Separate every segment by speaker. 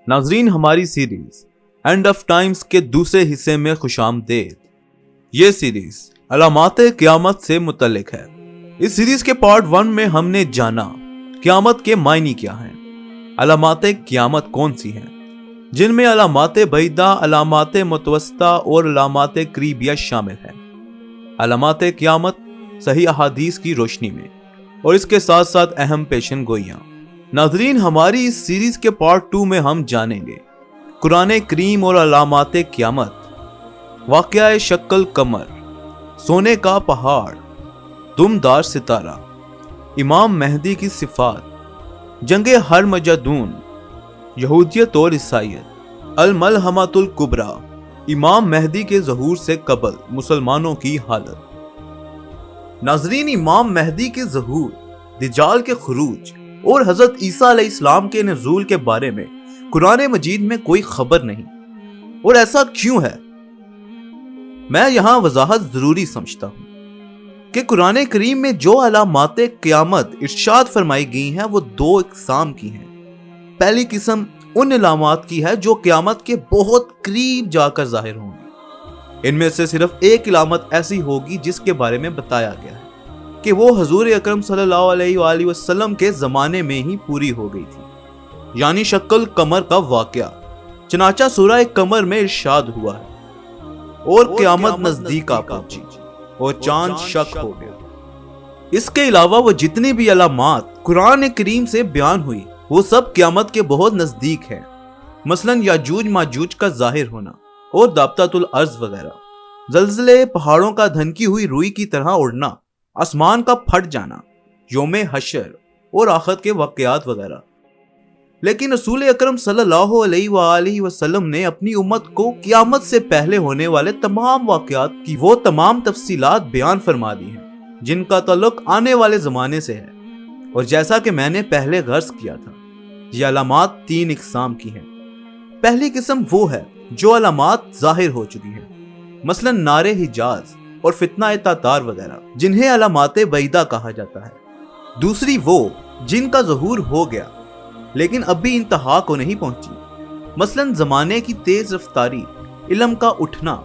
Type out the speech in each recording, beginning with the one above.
Speaker 1: ناظرین، ہماری series and of Times کے دوسرے حصے میں خوش آمدید۔ یہ سیریز علامات قیامت سے متعلق ہے۔ اس سیریز کے پارٹ 1 میں ہم نے جانا قیامت کے معنی کیا ہیں، علامات قیامت کون سی ہیں، جن میں علامات بعیدہ، علامات متوسطہ اور علامات قریبیہ شامل ہیں۔ علامات قیامت صحیح احادیث کی روشنی میں اور اس کے ساتھ ساتھ اہم پیشن گوئیاں۔ ناظرین، ہماری اس سیریز کے پارٹ 2 میں ہم جانیں گے قرآن کریم اور علامات قیامت، واقعہ شق القمر، سونے کا پہاڑ، دمدار ستارہ، امام مہدی کی صفات، جنگ ہرمجدون، یہودیت اور عیسائیت، الملحمۃ الکبریٰ، امام مہدی کے ظہور سے قبل مسلمانوں کی حالت۔ ناظرین، امام مہدی کے ظہور، دجال کے خروج اور حضرت عیسیٰ علیہ السلام کے نزول کے بارے میں قرآن مجید میں کوئی خبر نہیں، اور ایسا کیوں ہے؟ میں یہاں وضاحت ضروری سمجھتا ہوں کہ قرآن کریم میں جو علامات قیامت ارشاد فرمائی گئی ہیں وہ 2 اقسام کی ہیں۔ پہلی قسم ان علامات کی ہے جو قیامت کے بہت قریب جا کر ظاہر ہوں گی۔ ان میں سے صرف ایک علامت ایسی ہوگی جس کے بارے میں بتایا گیا ہے کہ وہ حضور اکرم صلی اللہ علیہ وآلہ وسلم کے زمانے میں ہی پوری ہو گئی تھی، یعنی شق القمر کا واقعہ۔ چنانچہ سورہ قمر میں ارشاد ہوا ہے، اور قیامت نزدیک آ پہنچی اور چاند شق ہو گیا۔ اس کے علاوہ وہ جتنی بھی علامات قرآن کریم سے بیان ہوئی وہ سب قیامت کے بہت نزدیک ہیں، مثلا یاجوج ماجوج کا ظاہر ہونا اور دابطۃ الارض وغیرہ، زلزلے، پہاڑوں کا دھنکی ہوئی روئی کی طرح اڑنا، آسمان کا پھٹ جانا، یوم حشر اور آخرت کے واقعات وغیرہ۔ لیکن رسول اکرم صلی اللہ علیہ وآلہ وسلم نے اپنی امت کو قیامت سے پہلے ہونے والے تمام واقعات کی وہ تمام تفصیلات بیان فرما دی ہیں جن کا تعلق آنے والے زمانے سے ہے۔ اور جیسا کہ میں نے پہلے غرض کیا تھا، یہ علامات 3 اقسام کی ہیں۔ پہلی قسم وہ ہے جو علامات ظاہر ہو چکی ہیں، مثلا نار حجاز اور فتنہ تاتار وغیرہ، جنہیں علامات بعیدہ کہا جاتا ہے۔ دوسری وہ جن کا ظہور ہو گیا لیکن اب بھی انتہا کو نہیں پہنچی، مثلا زمانے کی تیز رفتاری، علم کا اٹھنا،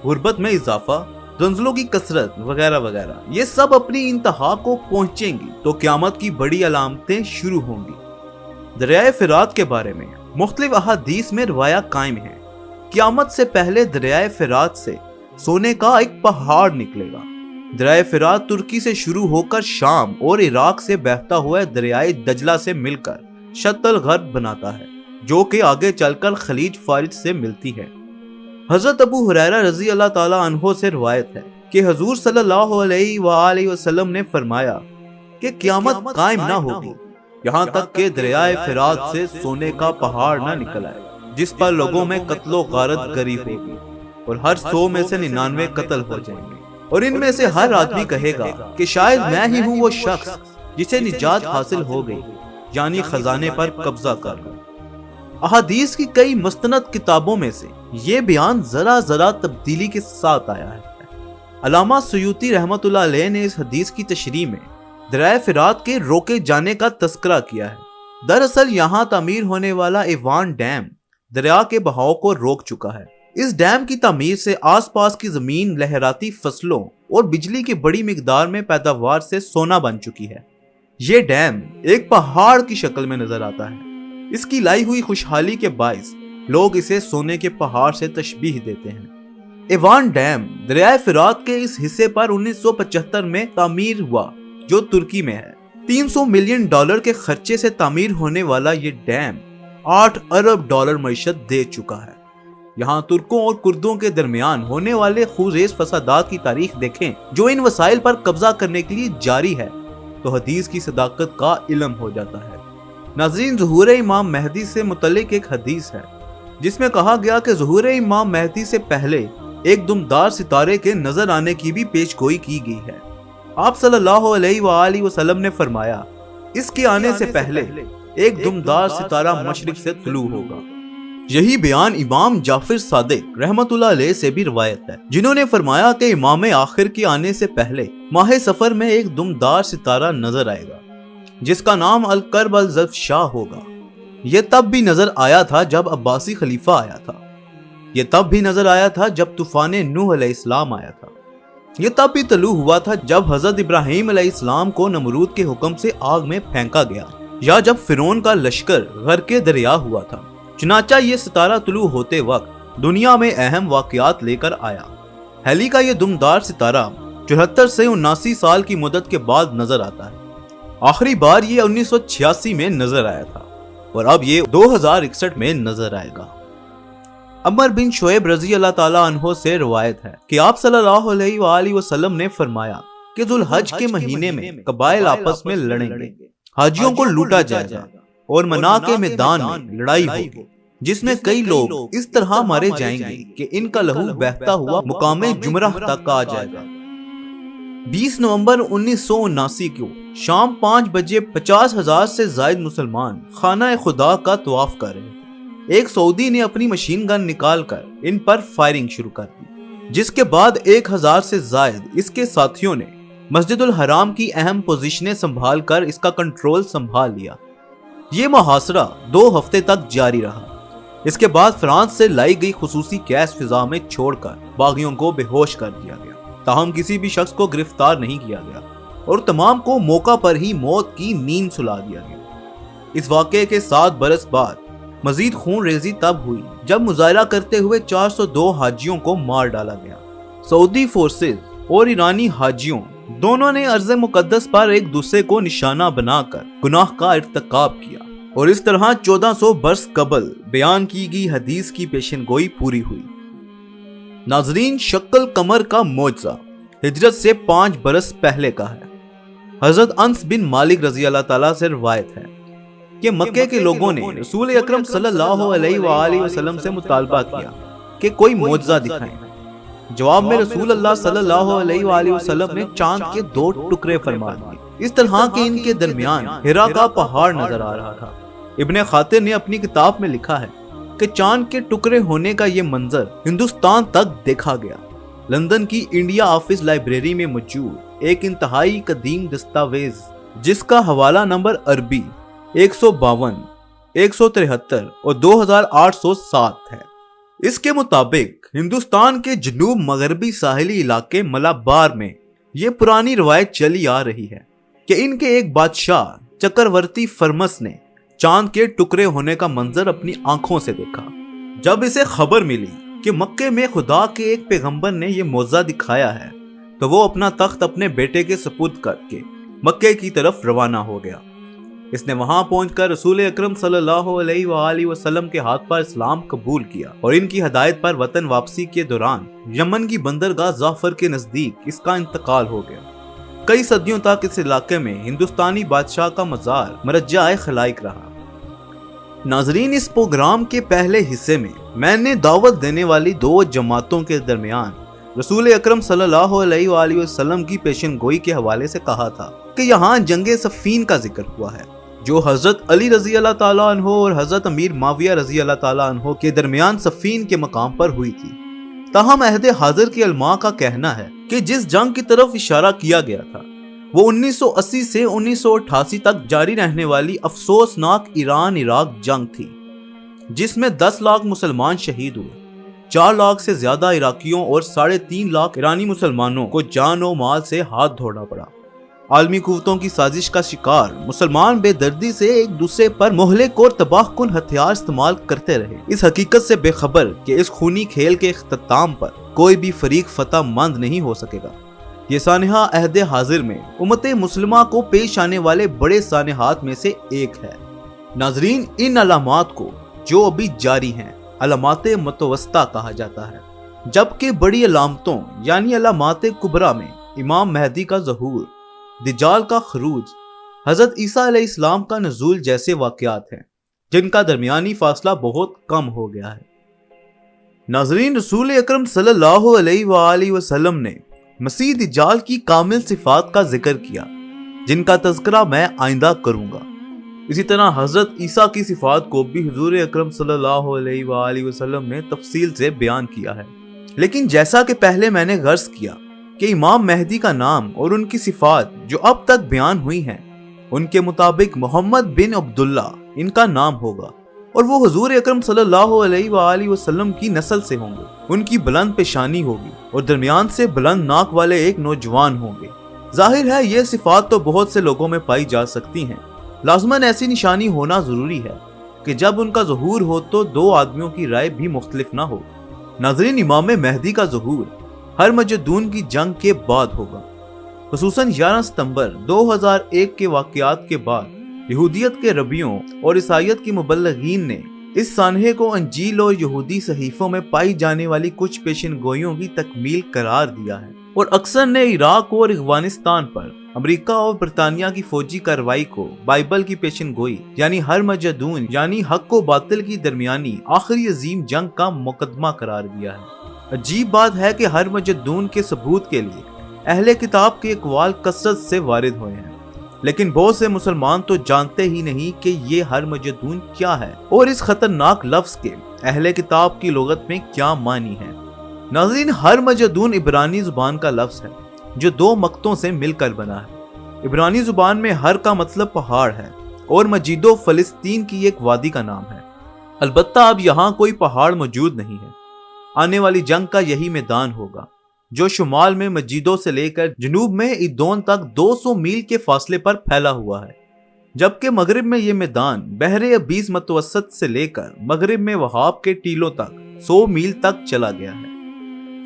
Speaker 1: غربت میں اضافہ، زلزلوں کی کثرت وغیرہ وغیرہ، یہ سب اپنی انتہا کو پہنچیں گی تو قیامت کی بڑی علامتیں شروع ہوں گی۔ دریائے فرات کے بارے میں مختلف احادیث میں روایات قائم ہیں۔ قیامت سے پہلے دریائے فرات سے سونے کا ایک پہاڑ نکلے گا۔ دریائے فرات ترکی سے شروع ہو کر شام اور عراق سے بہتا ہوا دریائے دجلہ سے مل کر شط الغرب بناتا ہے، جو کہ آگے چل کر خلیج فارس سے ملتی ہے۔ حضرت ابو ہریرہ رضی اللہ تعالی عنہ سے روایت ہے کہ حضور صلی اللہ علیہ وآلہ وسلم نے فرمایا کہ قیامت قائم نہ ہوگی یہاں تک کہ دریائے فرات سے سونے کا پہاڑ نہ نکل آئے، جس پر لوگوں میں قتل و غارت گری ہوگی، اور ہر 100 میں سے 99 قتل ہو جائیں گے، اور ان میں سے ہر آدمی کہے گا کہ شاید میں ہی ہوں وہ شخص جسے نجات حاصل ہو گئی، یعنی خزانے پر قبضہ کر لوں۔ احادیث کی کئی مستند کتابوں میں سے یہ بیان ذرا ذرا تبدیلی کے ساتھ آیا ہے۔ علامہ سیوطی رحمۃ اللہ علیہ نے اس حدیث کی تشریح میں دریائے فرات کے روکے جانے کا تذکرہ کیا ہے۔ دراصل یہاں تعمیر ہونے والا ایوان ڈیم دریا کے بہاؤ کو روک چکا ہے۔ اس ڈیم کی تعمیر سے آس پاس کی زمین لہراتی فصلوں اور بجلی کی بڑی مقدار میں پیداوار سے سونا بن چکی ہے۔ یہ ڈیم ایک پہاڑ کی شکل میں نظر آتا ہے۔ اس کی لائی ہوئی خوشحالی کے باعث لوگ اسے سونے کے پہاڑ سے تشبیہ دیتے ہیں۔ ایوان ڈیم دریائے فرات کے اس حصے پر 1975 میں تعمیر ہوا جو ترکی میں ہے۔ $300 ملین کے خرچے سے تعمیر ہونے والا یہ ڈیم $8 ارب معیشت دے چکا ہے۔ یہاں ترکوں اور کردوں کے درمیان ہونے والے خونریز فسادات کی تاریخ دیکھیں جو ان وسائل پر قبضہ کرنے کے لیے جاری ہے تو حدیث کی صداقت کا علم ہو جاتا ہے۔ ناظرین، ظہور امام مہدی سے متعلق ایک حدیث ہے جس میں کہا گیا کہ ظہور امام مہدی سے پہلے ایک دمدار ستارے کے نظر آنے کی بھی پیش گوئی کی گئی ہے۔ آپ صلی اللہ علیہ وآلہ وسلم نے فرمایا، اس کے آنے سے پہلے ایک دمدار ستارہ مشرق سے طلوع ہوگا۔ یہی بیان امام جعفر صادق رحمت اللہ علیہ سے بھی روایت ہے، جنہوں نے فرمایا کہ امام آخر کے آنے سے پہلے ماہ سفر میں ایک دمدار ستارہ نظر آئے گا جس کا نام الکرب الزفشاء ہوگا۔ یہ تب بھی نظر آیا تھا جب عباسی خلیفہ آیا تھا، یہ تب بھی نظر آیا تھا جب طوفان نوح علیہ السلام آیا تھا، یہ تب بھی طلوع ہوا تھا جب حضرت ابراہیم علیہ السلام کو نمرود کے حکم سے آگ میں پھینکا گیا، یا جب فرعون کا لشکر غرق دریا ہوا تھا۔ چنانچہ یہ ستارہ طلوع ہوتے وقت دنیا میں اہم واقعات لے کر آیا۔ ہیلی کا یہ دمدار ستارہ 74 سے 79 سال کی مدت کے بعد نظر آتا ہے۔ آخری بار یہ 1986 میں نظر آیا تھا اور اب یہ 2061 میں نظر آئے گا۔ عمر بن شعیب رضی اللہ تعالیٰ عنہ سے روایت ہے کہ آپ صلی اللہ علیہ وآلہ وسلم نے فرمایا کہ ذوالحج کے مہینے میں قبائل آپس میں لڑیں گے، حاجیوں کو لوٹا جائے گا اور منا کے میدان میں لڑائی ہوگی، جس میں کئی لوگ اس طرح مارے جائیں گے کہ ان کا لہو بہتا ہوا مقام جمرہ تک آ جائے گا۔ 20 نومبر 1979 کو شام 5 بجے 50,000 سے زائد مسلمان خانہ خدا کا طواف کر رہے تھے۔ ایک سعودی نے اپنی مشین گن نکال کر ان پر فائرنگ شروع کر دی، جس کے بعد 1,000 سے زائد اس کے ساتھیوں نے مسجد الحرام کی اہم پوزیشنیں سنبھال کر اس کا کنٹرول سنبھال لیا۔ یہ محاصرہ 2 ہفتے تک جاری رہا۔ اس کے بعد فرانس سے لائی گئی خصوصی گیس فضا میں چھوڑ کر باغیوں کو بے ہوش کر دیا گیا، تاہم کسی بھی شخص کو گرفتار نہیں کیا گیا اور تمام کو موقع پر ہی موت کی نیند سلا دیا گیا۔ اس واقعے کے 7 برس بعد مزید خون ریزی تب ہوئی جب مظاہرہ کرتے ہوئے 402 حاجیوں کو مار ڈالا گیا۔ سعودی فورسز اور ایرانی حاجیوں دونوں نے ارض مقدس پر ایک دوسرے کو نشانہ بنا کر گناہ کا ارتکاب کیا، اور اس طرح 1400 برس قبل بیان کی گئی حدیث کی پیشن گوئی پوری ہوئی۔ ناظرین، شق القمر کا معجزہ ہجرت سے 5 برس پہلے کا ہے۔ حضرت انس بن مالک رضی اللہ تعالیٰ سے روایت ہے کہ مکے کے لوگوں نے رسول اکرم صلی اللہ علیہ وآلہ وسلم سے مطالبہ کیا کہ کوئی معجزہ دکھائیں۔ جواب میں رسول اللہ صلی اللہ علیہ وآلہ وسلم نے چاند کے 2 ٹکڑے فرما دیے، اس طرح کہ ان کے درمیان ہرا کا پہاڑ نظر آ رہا تھا۔ ابن خاطر نے اپنی کتاب میں لکھا ہے کہ چاند کے ٹکڑے ہونے کا یہ منظر ہندوستان تک دیکھا گیا۔ لندن کی انڈیا آفس لائبریری میں موجود ایک انتہائی قدیم دستاویز، جس کا حوالہ نمبر عربی 152، 173 اور 2807 ہے، اس کے مطابق ہندوستان کے جنوب مغربی ساحلی علاقے ملابار میں یہ پرانی روایت چلی آ رہی ہے کہ ان کے ایک بادشاہ چکرورتی فرمس نے چاند کے ٹکڑے ہونے کا منظر اپنی آنکھوں سے دیکھا۔ جب اسے خبر ملی کہ مکے میں خدا کے ایک پیغمبر نے یہ معجزہ دکھایا ہے، تو وہ اپنا تخت اپنے بیٹے کے سپرد کر کے مکے کی طرف روانہ ہو گیا۔ اس نے وہاں پہنچ کر رسول اکرم صلی اللہ علیہ وآلہ وسلم کے ہاتھ پر اسلام قبول کیا، اور ان کی ہدایت پر وطن واپسی کے دوران یمن کی بندرگاہ ظفر کے نزدیک اس کا انتقال ہو گیا۔ کئی صدیوں تک اس علاقے میں ہندوستانی بادشاہ کا مزار مرجع خلائق رہا۔ ناظرین، اس پروگرام کے پہلے حصے میں نے دعوت دینے والی 2 جماعتوں کے درمیان رسول اکرم صلی اللہ علیہ وآلہ وسلم کی پیشن گوئی کے حوالے سے کہا تھا کہ یہاں جنگ صفین کا ذکر ہوا ہے، جو حضرت علی رضی اللہ تعالیٰ عنہ اور حضرت امیر معاویہ رضی اللہ تعالیٰ عنہ کے درمیان صفین کے مقام پر ہوئی تھی۔ تاہم عہد حاضر کے علماء کا کہنا ہے کہ جس جنگ کی طرف اشارہ کیا گیا تھا وہ 1980 سے 1988 تک جاری رہنے والی افسوسناک ایران عراق جنگ تھی، جس میں 10 لاکھ مسلمان شہید ہوئے، 4 لاکھ سے زیادہ عراقیوں اور 3.5 لاکھ ایرانی مسلمانوں کو جان و مال سے ہاتھ دھونا پڑا۔ عالمی قوتوں کی سازش کا شکار مسلمان بے دردی سے ایک دوسرے پر مہلک اور تباہ کن ہتھیار استعمال کرتے رہے، اس حقیقت سے بے خبر کہ اس خونی کھیل کے اختتام پر کوئی بھی فریق فتح مند نہیں ہو سکے گا۔ یہ سانحہ عہد حاضر میں امت مسلمہ کو پیش آنے والے بڑے سانحات میں سے ایک ہے۔ ناظرین، ان علامات کو جو ابھی جاری ہیں علامات متوسطہ کہا جاتا ہے، جبکہ بڑی علامتوں یعنی علامات کبریٰ میں امام مہدی کا ظہور، دجال کا خروج، حضرت عیسیٰ علیہ السلام کا نزول جیسے واقعات ہیں، جن کا درمیانی فاصلہ بہت کم ہو گیا ہے۔ ناظرین، رسول اکرم صلی اللہ علیہ وآلہ وسلم نے مسیح دجال کی کامل صفات کا ذکر کیا، جن کا تذکرہ میں آئندہ کروں گا۔ اسی طرح حضرت عیسیٰ کی صفات کو بھی حضور اکرم صلی اللہ علیہ وآلہ وسلم نے تفصیل سے بیان کیا ہے، لیکن جیسا کہ پہلے میں نے غرض کیا کہ امام مہدی کا نام اور ان کی صفات جو اب تک بیان ہوئی ہیں، ان کے مطابق محمد بن عبداللہ ان کا نام ہوگا اور وہ حضور اکرم صلی اللہ علیہ وآلہ وسلم کی نسل سے ہوں گے۔ ان کی بلند پیشانی ہوگی اور درمیان سے بلند ناک والے ایک نوجوان ہوں گے۔ ظاہر ہے یہ صفات تو بہت سے لوگوں میں پائی جا سکتی ہیں، لازماً ایسی نشانی ہونا ضروری ہے کہ جب ان کا ظہور ہو تو دو آدمیوں کی رائے بھی مختلف نہ ہو۔ ناظرین، امام مہدی کا ظہور ہرمجدون کی جنگ کے بعد ہوگا، خصوصاً 11 ستمبر 2001 کے واقعات کے بعد یہودیت کے ربیوں اور عیسائیت کے مبلغین نے اس سانحے کو انجیل اور یہودی صحیفوں میں پائی جانے والی کچھ پیشن گوئیوں کی تکمیل قرار دیا ہے، اور اکثر نے عراق اور افغانستان پر امریکہ اور برطانیہ کی فوجی کارروائی کو بائبل کی پیشن گوئی یعنی ہرمجدون یعنی حق و باطل کی درمیانی آخری عظیم جنگ کا مقدمہ قرار دیا ہے۔ عجیب بات ہے کہ ہرمجدون کے ثبوت کے لیے اہل کتاب کے اقوال کثرت سے وارد ہوئے ہیں، لیکن بہت سے مسلمان تو جانتے ہی نہیں کہ یہ ہرمجدون کیا ہے اور اس خطرناک لفظ کے اہل کتاب کی لغت میں کیا معنی ہے۔ ناظرین، ہرمجدون عبرانی زبان کا لفظ ہے جو دو مقطوں سے مل کر بنا ہے۔ عبرانی زبان میں ہر کا مطلب پہاڑ ہے اور مجیدو فلسطین کی ایک وادی کا نام ہے۔ البتہ اب یہاں کوئی پہاڑ موجود نہیں ہے۔ آنے والی جنگ کا یہی میدان ہوگا جو شمال میں مجیدو سے لے کر جنوب میں ایدون تک 200 میل کے فاصلے پر پھیلا ہوا ہے، جبکہ مغرب میں یہ میدان بحر ابیض متوسط سے لے کر مغرب میں وہاب کے ٹیلوں تک 100 میل تک چلا گیا ہے۔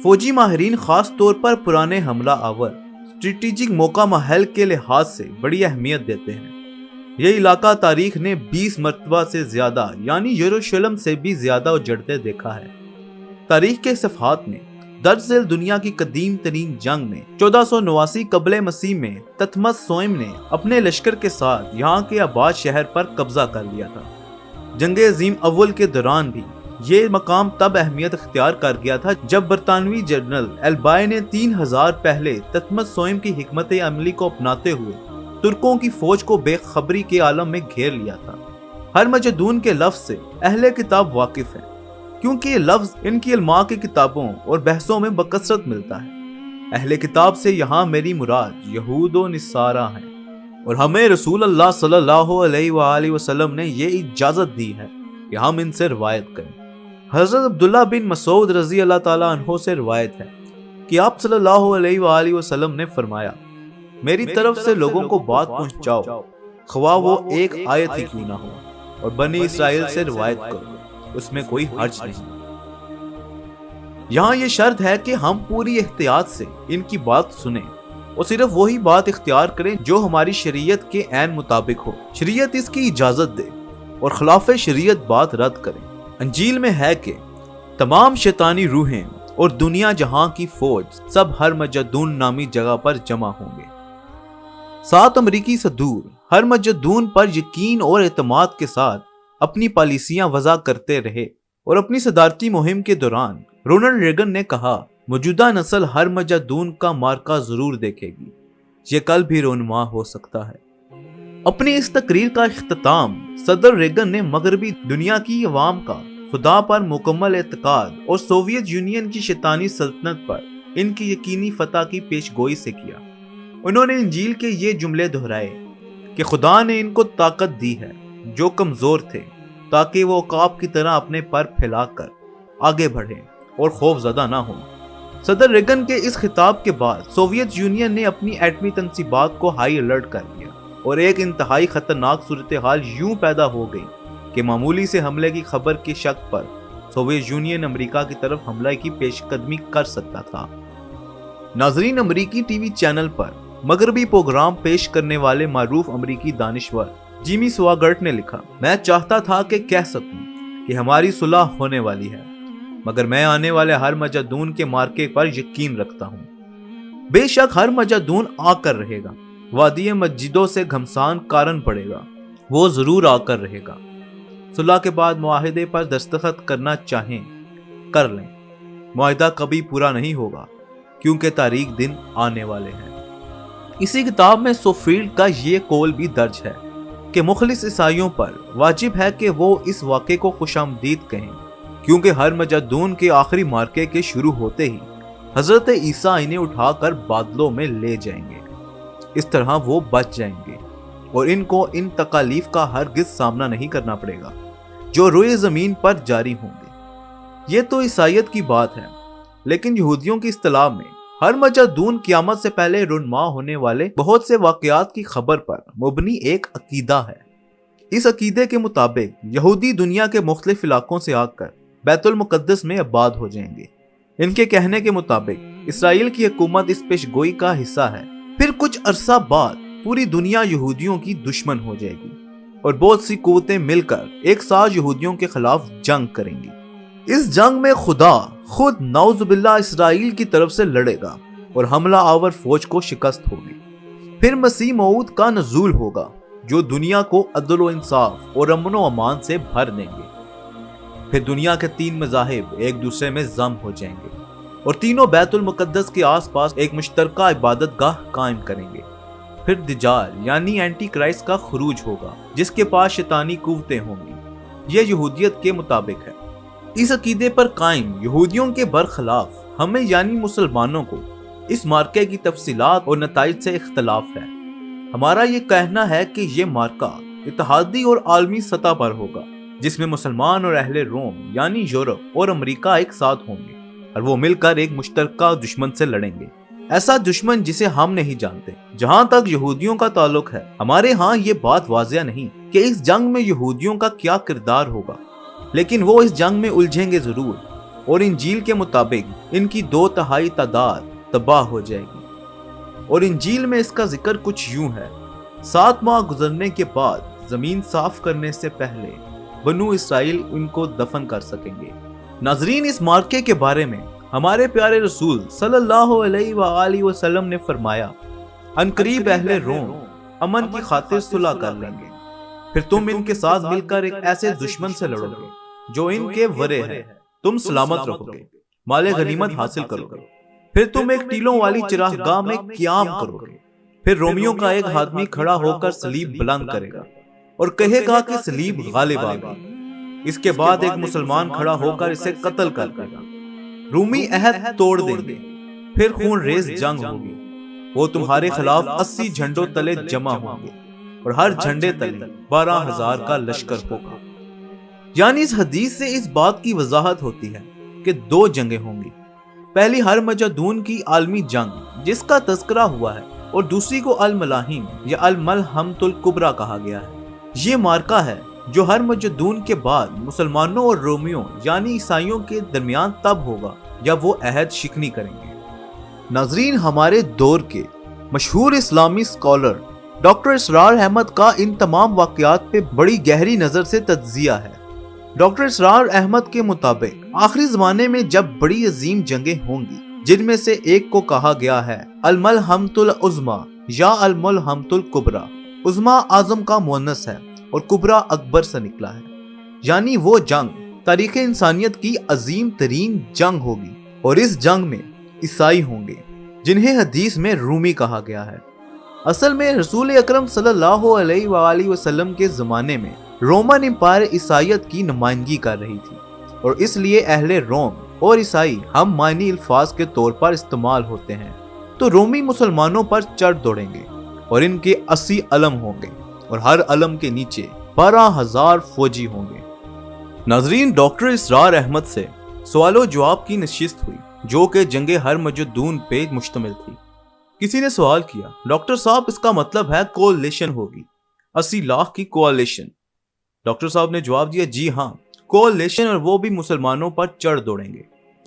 Speaker 1: فوجی ماہرین خاص طور پر پرانے حملہ آور اسٹریٹجک موقع محل کے لحاظ سے بڑی اہمیت دیتے ہیں۔ یہ علاقہ تاریخ نے 20 مرتبہ سے زیادہ یعنی یروشلم سے بھی زیادہ اجڑتے دیکھا ہے۔ تاریخ کے صفحات میں درج ذیل دنیا کی قدیم ترین جنگ میں 1489 قبل مسیح میں تتمس سوئم نے اپنے لشکر کے ساتھ یہاں کے آباد شہر پر قبضہ کر لیا تھا۔ جنگ عظیم اول کے دوران بھی یہ مقام تب اہمیت اختیار کر گیا تھا جب برطانوی جنرل ایلبائے نے 3000 پہلے تتمس سوئم کی حکمت عملی کو اپناتے ہوئے ترکوں کی فوج کو بے خبری کے عالم میں گھیر لیا تھا۔ ہرمجدون کے لفظ سے اہل کتاب واقف ہیں کیونکہ یہ لفظ ان کی علماء کی کتابوں اور بحثوں میں بکثرت ملتا ہے۔ اہل کتاب سے یہاں میری مراد یہود و نصارہ ہیں، اور ہمیں رسول اللہ صلی اللہ علیہ وآلہ وسلم نے یہ اجازت دی ہے کہ ہم ان سے روایت کریں۔ حضرت عبداللہ بن مسعود رضی اللہ تعالیٰ عنہ سے روایت ہے کہ آپ صلی اللہ علیہ وآلہ وسلم نے فرمایا، میری طرف سے لوگوں کو بات پہنچاؤ، خواہ وہ ایک آیت ہی کیوں نہ ہو، اور بنی اسرائیل سے روایت کرو، اس میں کوئی حرج نہیں۔ یہاں یہ شرط ہے کہ ہم پوری احتیاط سے ان کی بات سنیں اور صرف وہی بات اختیار کریں جو ہماری شریعت کے عین مطابق ہو، شریعت اس کی اجازت دے، اور خلاف شریعت بات رد کریں۔ انجیل میں ہے کہ تمام شیطانی روحیں اور دنیا جہاں کی فوج سب ہرمجدون نامی جگہ پر جمع ہوں گے۔ 7 امریکی صدور ہرمجدون پر یقین اور اعتماد کے ساتھ اپنی پالیسیاں وضع کرتے رہے، اور اپنی صدارتی مہم کے دوران رونلڈ ریگن نے کہا، موجودہ نسل ہرمجدون کا مارکہ ضرور دیکھے گی، یہ کل بھی رونما ہو سکتا ہے۔ اپنی اس تقریر کا اختتام صدر ریگن نے مغربی دنیا کی عوام کا خدا پر مکمل اعتقاد اور سوویت یونین کی شیطانی سلطنت پر ان کی یقینی فتح کی پیش گوئی سے کیا۔ انہوں نے انجیل کے یہ جملے دہرائے کہ خدا نے ان کو طاقت دی ہے جو کمزور تھے، تاکہ وہ عقاب کی طرح اپنے پر پھیلا کر آگے بڑھیں اور خوف زدہ نہ ہوں۔ صدر ریگن کے اس خطاب کے بعد سوویت یونین نے اپنی ایٹمی تنصیبات کو ہائی الرٹ کر دیا، اور ایک انتہائی خطرناک صورتحال یوں پیدا ہو گئی کہ معمولی سے حملے کی خبر کے شک پر سوویت یونین امریکہ کی طرف حملے کی پیش قدمی کر سکتا تھا۔ ناظرین، امریکی ٹی وی چینل پر مغربی پروگرام پیش کرنے والے معروف امریکی دانشور جیمی سواگرٹ نے لکھا، میں چاہتا تھا کہ کہہ سکوں کہ ہماری صلح ہونے والی ہے، مگر میں آنے والے ہرمجدون کے مارکے پر یقین رکھتا ہوں۔ بے شک ہرمجدون آ کر رہے گا، وادی مجدو سے گھمسان کارن پڑے گا، وہ ضرور آ کر رہے گا۔ صلح کے بعد معاہدے پر دستخط کرنا چاہیں کر لیں، معاہدہ کبھی پورا نہیں ہوگا کیونکہ تاریخ دن آنے والے ہیں۔ اسی کتاب میں سوفیلڈ کا یہ قول بھی درج ہے کہ مخلص عیسائیوں پر واجب ہے کہ وہ اس واقعے کو خوش آمدید کہیں، کیونکہ ہرمجدون کے آخری مارکے کے شروع ہوتے ہی حضرت عیسیٰ انہیں اٹھا کر بادلوں میں لے جائیں گے، اس طرح وہ بچ جائیں گے اور ان کو ان تکالیف کا ہرگز سامنا نہیں کرنا پڑے گا جو روئے زمین پر جاری ہوں گے۔ یہ تو عیسائیت کی بات ہے، لیکن یہودیوں کی اصطلاح میں ہر مجدون قیامت سے پہلے رونما ہونے والے بہت سے واقعات کی خبر پر مبنی ایک عقیدہ ہے۔ اس عقیدے کے مطابق یہودی دنیا کے مختلف علاقوں سے آ کر بیت المقدس میں آباد ہو جائیں گے۔ ان کے کہنے کے مطابق اسرائیل کی حکومت اس پیشگوئی کا حصہ ہے۔ پھر کچھ عرصہ بعد پوری دنیا یہودیوں کی دشمن ہو جائے گی اور بہت سی قوتیں مل کر ایک ساتھ یہودیوں کے خلاف جنگ کریں گی۔ اس جنگ میں خدا خود نعوذ باللہ اسرائیل کی طرف سے لڑے گا اور حملہ آور فوج کو شکست ہوگی۔ پھر مسیح موعود کا نزول ہوگا جو دنیا کو عدل و انصاف اور امن و امان سے بھر دیں گے۔ پھر دنیا کے 3 مذاہب ایک دوسرے میں ضم ہو جائیں گے اور تینوں بیت المقدس کے آس پاس ایک مشترکہ عبادت گاہ قائم کریں گے۔ پھر دجال یعنی اینٹی کرائسٹ کا خروج ہوگا جس کے پاس شیطانی قوتیں ہوں گی۔ یہ یہودیت کے مطابق ہے۔ اس عقیدے پر قائم یہودیوں کے برخلاف ہمیں یعنی مسلمانوں کو اس مارکے کی تفصیلات اور نتائج سے اختلاف ہے۔ ہمارا یہ کہنا ہے کہ یہ مارکہ اتحادی اور عالمی سطح پر ہوگا جس میں مسلمان اور اہل روم یعنی یورپ اور امریکہ ایک ساتھ ہوں گے اور وہ مل کر ایک مشترکہ دشمن سے لڑیں گے، ایسا دشمن جسے ہم نہیں جانتے۔ جہاں تک یہودیوں کا تعلق ہے، ہمارے ہاں یہ بات واضح نہیں کہ اس جنگ میں یہودیوں کا کیا کردار ہوگا، لیکن وہ اس جنگ میں الجھیں گے ضرور، اور انجیل کے مطابق ان کی 2/3 تعداد تباہ ہو جائے گی۔ اور انجیل میں اس کا ذکر کچھ یوں ہے: 7 ماہ گزرنے کے بعد زمین صاف کرنے سے پہلے بنو اسرائیل ان کو دفن کر سکیں گے۔ ناظرین، اس مارکے کے بارے میں ہمارے پیارے رسول صلی اللہ علیہ وآلہ وسلم نے فرمایا، عنقریب اہل روم امن کی خاطر صلح کر لیں گے، پھر تم ان کے ساتھ مل کر ایک ایسے دشمن سے لڑو گے جو ان کے ورے ہے، تم سلامت رہو گے، مال غنیمت حاصل کرو گے، پھر تم ایک ٹیلوں والی چراگاہ میں قیام کرو گے، پھر رومیوں کا ایک آدمی کھڑا ہو کر صلیب بلند کرے گا اور کہے گا کہ صلیب غالب آ گئی۔ اس کے بعد ایک مسلمان کھڑا ہو کر اسے قتل کر دے گا، رومی عہد توڑ دیں گے، پھر خون ریز جنگ ہوگی، وہ تمہارے خلاف 80 جھنڈوں تلے جمع ہوں گے اور ہر جھنڈے تلے 12,000 کا لشکر ہوگا۔ یعنی اس حدیث سے اس بات کی وضاحت ہوتی ہے کہ 2 جنگیں ہوں گی، پہلی ہر مجدون کی عالمی جنگ جس کا تذکرہ ہوا ہے، اور دوسری کو الملاحم یا الملحمۃ الکبریٰ کہا گیا ہے۔ یہ مارکہ ہے جو ہر مجدون کے بعد مسلمانوں اور رومیوں یعنی عیسائیوں کے درمیان تب ہوگا جب وہ عہد شکنی کریں گے۔ ناظرین، ہمارے دور کے مشہور اسلامی اسکالر ڈاکٹر اسرار احمد کا ان تمام واقعات پہ بڑی گہری نظر سے تجزیہ ہے۔ ڈاکٹر اسرار احمد کے مطابق آخری زمانے میں جب بڑی عظیم جنگیں ہوں گی، جن میں سے ایک کو کہا گیا ہے الملحمۃ العظمیٰ یا الملحمۃ الکبریٰ، عظمیٰ اعظم کا مؤنث ہے اور کبریٰ اکبر سے نکلا ہے، یعنی وہ جنگ تاریخ انسانیت کی عظیم ترین جنگ ہوگی، اور اس جنگ میں عیسائی ہوں گے جنہیں حدیث میں رومی کہا گیا ہے۔ اصل میں رسول اکرم صلی اللہ علیہ وآلہ وسلم کے زمانے میں رومن امپائر عیسائیت کی نمائندگی کر رہی تھی، اور اس لیے اہل روم اور عیسائی ہم معنی الفاظ کے طور پر استعمال ہوتے ہیں۔ تو رومی مسلمانوں پر چڑھ دوڑیں گے اور ان کے 80 علم ہوں گے اور ہر علم کے نیچے 12,000 فوجی ہوں گے۔ ناظرین، ڈاکٹر اسرار احمد سے سوال و جواب کی نشست ہوئی جو کہ جنگ ہر مجدون پہ مشتمل تھی۔ کسی نے سوال کیا، ڈاکٹر صاحب اس کا مطلب ہے کولیشن ہوگی، 80 لاکھ کی کولیشن؟ ڈاکٹر صاحب نے جواب دیا، جی ہاں، کولیشن، اور وہ بھی مسلمانوں پر چڑھ دوڑیں گے،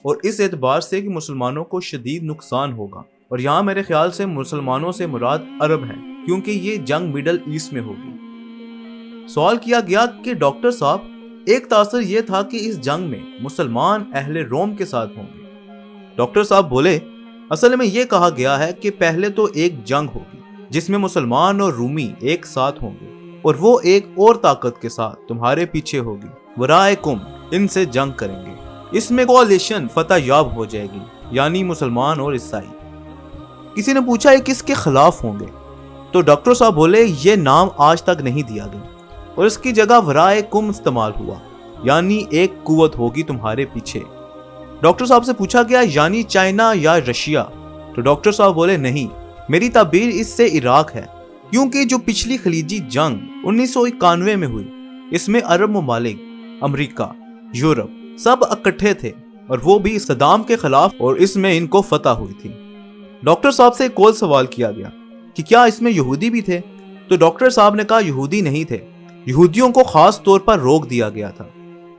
Speaker 1: اور اس اعتبار سے کہ مسلمانوں کو شدید نقصان ہوگا، اور یہاں میرے خیال سے مسلمانوں سے مراد عرب ہیں کیونکہ یہ جنگ مڈل ایسٹ میں ہوگی۔ سوال کیا گیا کہ ڈاکٹر صاحب ایک تاثر یہ تھا کہ اس جنگ میں مسلمان اہل روم کے ساتھ ہوں گے۔ ڈاکٹر صاحب بولے، اصل میں یہ کہا گیا ہے کہ پہلے تو ایک جنگ ہوگی جس میں مسلمان اور رومی ایک ساتھ ہوں گے، اور وہ ایک اور طاقت کے ساتھ تمہارے پیچھے ہوگی، ورائکم، ان سے جنگ کریں گے۔ اس میں کولیشن فتح یاب ہو جائے گی، یعنی مسلمان اور عیسائی۔ کسی نے پوچھا یہ کس کے خلاف ہوں گے؟ تو ڈاکٹر صاحب بولے، یہ نام آج تک نہیں دیا گیا، اور اس کی جگہ ورائکم استعمال ہوا، یعنی ایک قوت ہوگی تمہارے پیچھے۔ ڈاکٹر صاحب سے پوچھا گیا، یعنی چائنا یا رشیا؟ تو ڈاکٹر صاحب بولے، نہیں، میری تعبیر اس سے عراق ہے، کیونکہ جو پچھلی خلیجی جنگ 1991 میں ہوئی، اس میں عرب ممالک، امریکہ، یورپ سب اکٹھے تھے اور وہ بھی صدام کے خلاف، اور اس میں ان کو فتح ہوئی تھی۔ ڈاکٹر صاحب سے ایک اور سوال کیا گیا کہ کیا اس میں یہودی بھی تھے؟ تو ڈاکٹر صاحب نے کہا یہودی نہیں تھے، یہودیوں کو خاص طور پر روک دیا گیا تھا۔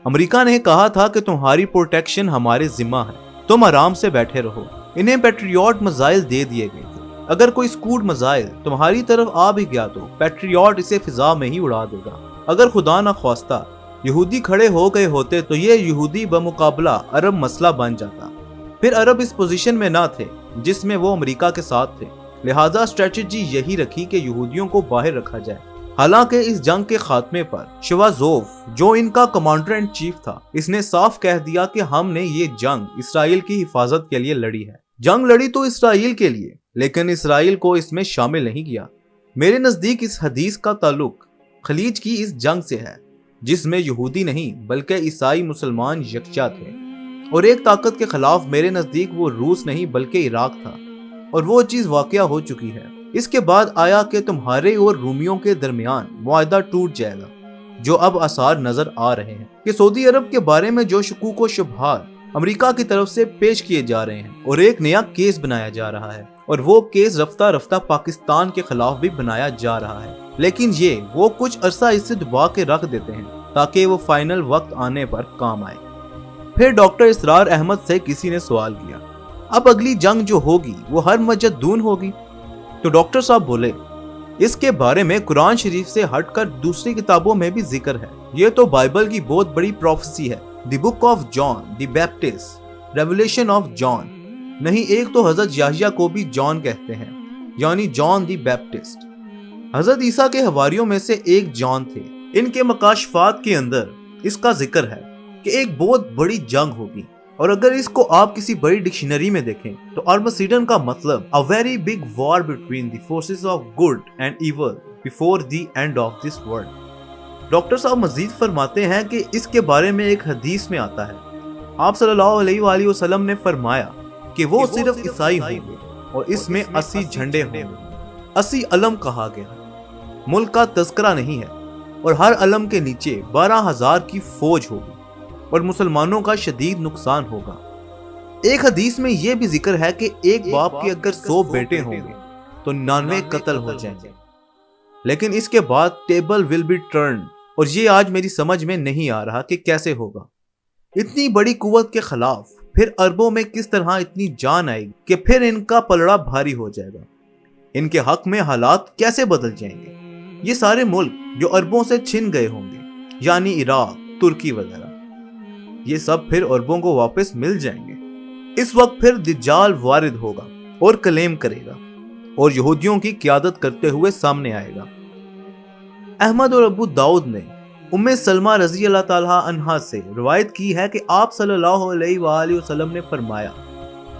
Speaker 1: امریکہ نے کہا تھا کہ تمہاری پروٹیکشن ہمارے ذمہ ہے، تم آرام سے بیٹھے رہو۔ انہیں پیٹریوٹ میزائل دے دیے گئے تھے، اگر کوئی اسکوڈ میزائل تمہاری طرف آ بھی گیا تو پیٹریوٹ اسے فضا میں ہی اڑا دے گا۔ اگر خدا نہ خواستہ یہودی کھڑے ہو گئے ہوتے تو یہ یہودی بمقابلہ عرب مسئلہ بن جاتا، پھر عرب اس پوزیشن میں نہ تھے جس میں وہ امریکہ کے ساتھ تھے، لہٰذا اسٹریٹجی یہی رکھی کہ یہودیوں کو باہر رکھا جائے۔ حالانکہ اس جنگ کے خاتمے پر شوازوف، جو ان کا کمانڈر ان چیف تھا، اس نے صاف کہہ دیا کہ ہم نے یہ جنگ اسرائیل کی حفاظت کے لیے لڑی ہے۔ جنگ لڑی تو اسرائیل کے لیے، لیکن اسرائیل کو اس میں شامل نہیں کیا۔ میرے نزدیک اس حدیث کا تعلق خلیج کی اس جنگ سے ہے جس میں یہودی نہیں بلکہ عیسائی مسلمان یکجا تھے، اور ایک طاقت کے خلاف میرے نزدیک وہ روس نہیں بلکہ عراق تھا، اور وہ چیز واقعہ ہو چکی ہے۔ اس کے بعد آیا کہ تمہارے اور رومیوں کے درمیان معاہدہ ٹوٹ جائے گا، جو اب آثار نظر آ رہے ہیں کہ سعودی عرب کے بارے میں جو شکوک و شبہات امریکہ کی طرف سے پیش کیے جا رہے ہیں، اور ایک نیا کیس بنایا جا رہا ہے، اور وہ کیس رفتہ رفتہ پاکستان کے خلاف بھی بنایا جا رہا ہے، لیکن وہ کچھ عرصہ اس سے دبا کے رکھ دیتے ہیں تاکہ وہ فائنل وقت آنے پر کام آئے۔ پھر ڈاکٹر اسرار احمد سے کسی نے سوال کیا، اب اگلی جنگ جو ہوگی وہ ہر مجدون ہوگی؟ تو ڈاکٹر صاحب بولے، اس کے بارے میں قرآن شریف سے ہٹ کر دوسری کتابوں میں بھی ذکر ہے، یہ تو بائبل کی بہت بڑی پروفیسی ہے، the book of John the Baptist, revelation of John. نہیں، ایک تو حضرت یحییٰ کو بھی جان کہتے ہیں، یعنی جان دی بیپٹسٹ۔ حضرت عیسیٰ کے حواریوں میں سے ایک جان تھے۔ ان کے مکاشفات کے اندر اس کا ذکر ہے کہ ایک بہت بڑی جنگ ہوگی، اور اگر اس کو آپ کسی بڑی ڈکشنری میں دیکھیں تو آرمسیڈن کا مطلب a very big war between the forces of good and evil before the end of this world۔ Doctor صاحب مزید فرماتے ہیں کہ اس کے بارے میں ایک حدیث میں آتا ہے، آپ صلی اللہ علیہ وآلہ وسلم نے فرمایا کہ وہ صرف عیسائی ہوں گے، اور اس میں 80 جھنڈے ہوں گے۔ 80 علم کہا گیا، ملک کا تذکرہ نہیں ہے، اور ہر علم کے نیچے 12,000 کی فوج ہوگی، اور مسلمانوں کا شدید نقصان ہوگا۔ ایک حدیث میں یہ بھی ذکر ہے کہ ایک باپ کے اگر 100 بیٹے ہوں گے تو 99 قتل ہو جائیں گے، لیکن اس کے بعد ٹیبل ول بی ٹرنڈ، اور یہ آج میری سمجھ میں نہیں آ رہا کہ کیسے ہوگا۔ اتنی بڑی قوت کے خلاف پھر عربوں میں کس طرح اتنی جان آئے گی کہ پھر ان کا پلڑا بھاری ہو جائے گا، ان کے حق میں حالات کیسے بدل جائیں گے۔ یہ سارے ملک جو عربوں سے چھن گئے ہوں گے، یعنی عراق، ترکی وغیرہ، یہ سب پھر عربوں کو واپس مل جائیں گے۔ اس وقت پھر دجال وارد ہوگا اور کلیم کرے گا، اور یہودیوں کی قیادت کرتے ہوئے سامنے آئے گا۔ احمد اور ابو داؤد نے ام سلمہ رضی اللہ تعالیٰ عنہا سے روایت کی ہے کہ آپ صلی اللہ علیہ وآلہ وسلم نے فرمایا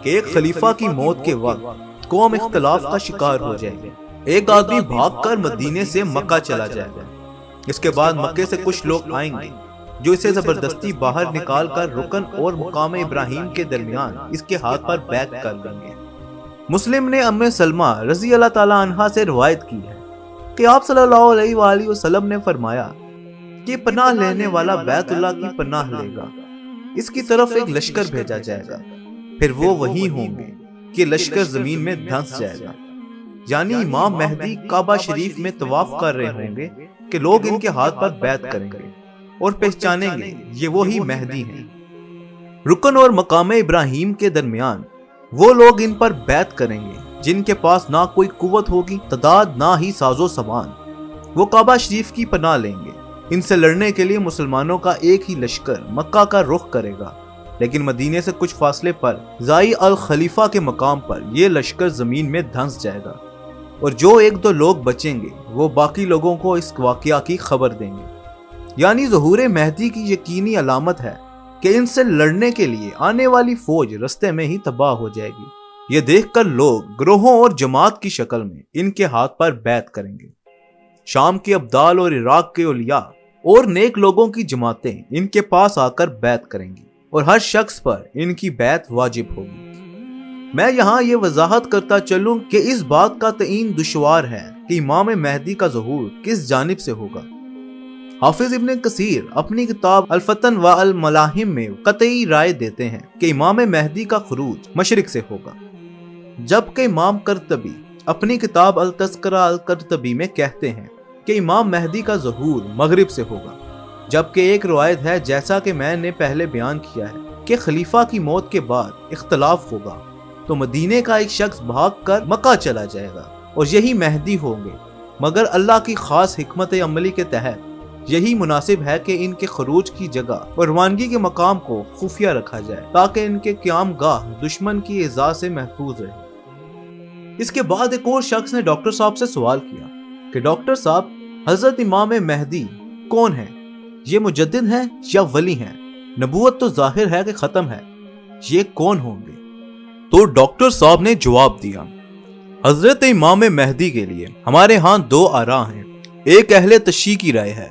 Speaker 1: کہ ایک خلیفہ کی موت کے وقت قوم اختلاف کا شکار ہو جائے گی۔ ایک آدمی بھاگ کر مدینے سے مکہ چلا جائے گا، اس کے بعد مکے سے کچھ لوگ آئیں گے جو اسے زبردستی باہر نکال کر رکن اور مقام ابراہیم کے درمیان اس کے ہاتھ پر بیعت کر دیں گے۔ مسلم نے ام سلمہ رضی اللہ تعالیٰ عنہا سے روایت کی ہے کہ آپ صلی اللہ علیہ وآلہ وسلم نے فرمایا کہ پناہ لینے والا بیت اللہ کی پناہ لے گا، اس کی طرف ایک لشکر بھیجا جائے گا، پھر وہ وہی ہوں گے کہ لشکر زمین میں دھنس جائے گا، یعنی امام مہدی کعبہ شریف میں طواف کر رہے ہوں گے کہ لوگ ان کے ہاتھ پر بیعت کریں گے اور پہچانیں گے یہ وہی مہدی ہیں۔ رکن اور مقام ابراہیم کے درمیان وہ لوگ ان پر بیعت کریں گے جن کے پاس نہ کوئی قوت ہوگی، تعداد نہ ہی ساز و سامان، وہ کعبہ شریف کی پناہ لیں گے۔ ان سے لڑنے کے لیے مسلمانوں کا ایک ہی لشکر مکہ کا رخ کرے گا، لیکن مدینے سے کچھ فاصلے پر زائی الخلیفہ کے مقام پر یہ لشکر زمین میں دھنس جائے گا، اور جو ایک دو لوگ بچیں گے وہ باقی لوگوں کو اس واقعہ کی خبر دیں گے۔ یعنی ظہور مہدی کی یقینی علامت ہے کہ ان سے لڑنے کے لیے آنے والی فوج رستے میں ہی تباہ ہو جائے گی۔ یہ دیکھ کر لوگ گروہوں اور جماعت کی شکل میں ان کے ہاتھ پر بیعت کریں گے۔ شام کے ابدال اور عراق کے اولیاء اور نیک لوگوں کی جماعتیں ان کے پاس آ کر بیعت کریں گی، اور ہر شخص پر ان کی بیعت واجب ہوگی۔ میں یہاں یہ وضاحت کرتا چلوں کہ اس بات کا تعین دشوار ہے کہ امام مہدی کا ظہور کس جانب سے ہوگا۔ حافظ ابن کثیر اپنی کتاب الفتن و الملاحم میں قطعی رائے دیتے ہیں کہ امام مہدی کا خروج مشرق سے ہوگا، جبکہ امام قرطبی اپنی کتاب التذکرہ القرطبی میں کہتے ہیں کہ امام مہدی کا ظہور مغرب سے ہوگا، جبکہ ایک روایت ہے، جیسا کہ میں نے پہلے بیان کیا ہے، کہ خلیفہ کی موت کے بعد اختلاف ہوگا تو مدینے کا ایک شخص بھاگ کر مکہ چلا جائے گا اور یہی مہدی ہوں گے، مگر اللہ کی خاص حکمت عملی کے تحت یہی مناسب ہے کہ ان کے خروج کی جگہ اور روانگی کے مقام کو خفیہ رکھا جائے تاکہ ان کے قیام گاہ دشمن کی ایذا سے محفوظ رہے۔ اس کے بعد ایک اور شخص نے ڈاکٹر صاحب سے سوال کیا کہ ڈاکٹر صاحب، حضرت امام مہدی کون ہیں؟ یہ مجدد ہیں یا ولی ہیں؟ نبوت تو ظاہر ہے کہ ختم ہے، یہ کون ہوں گے؟ تو ڈاکٹر صاحب نے جواب دیا، حضرت امام مہدی کے لیے ہمارے ہاں دو آراء ہیں۔ ایک اہل تشیع کی رائے ہے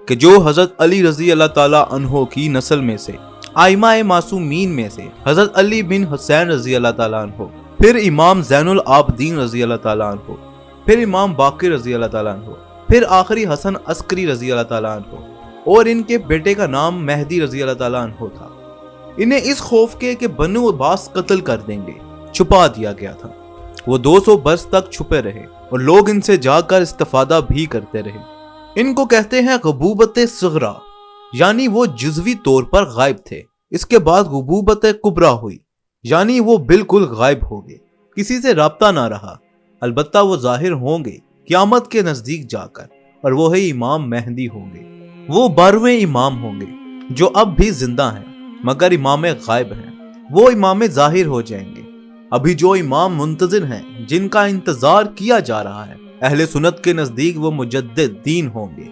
Speaker 1: کہ جو حضرت علی رضی اللہ تعالیٰ عنہ کی نسل میں سے ائمہ معصومین میں سے حضرت علی بن حسین رضی اللہ تعالیٰ عنہ، پھر امام زین العابدین رضی اللہ تعالیٰ عنہ، پھر امام باقر رضی اللہ تعالیٰ عنہ، پھر آخری حسن عسکری رضی اللہ تعالیٰ عنہ، اور ان کے بیٹے کا نام مہدی رضی اللہ تعالیٰ عنہ تھا۔ انہیں اس خوف کے کہ بنو عباس قتل کر دیں گے چھپا دیا گیا تھا۔ وہ 200 برس تک چھپے رہے اور لوگ ان سے جا کر استفادہ بھی کرتے رہے۔ ان کو کہتے ہیں غبوبت صغرا، یعنی وہ جزوی طور پر غائب تھے۔ اس کے بعد غبوبت کبریٰ ہوئی، یعنی وہ بالکل غائب ہو گئے، کسی سے رابطہ نہ رہا۔ البتہ وہ ظاہر ہوں گے قیامت کے نزدیک جا کر، اور وہی امام مہدی ہوں گے۔ وہ 12ویں امام ہوں گے جو اب بھی زندہ ہیں مگر امام غائب ہیں۔ وہ امام ظاہر ہو جائیں گے۔ ابھی جو امام منتظر ہیں، جن کا انتظار کیا جا رہا ہے، اہل سنت کے نزدیک وہ مجدد دین ہوں گے۔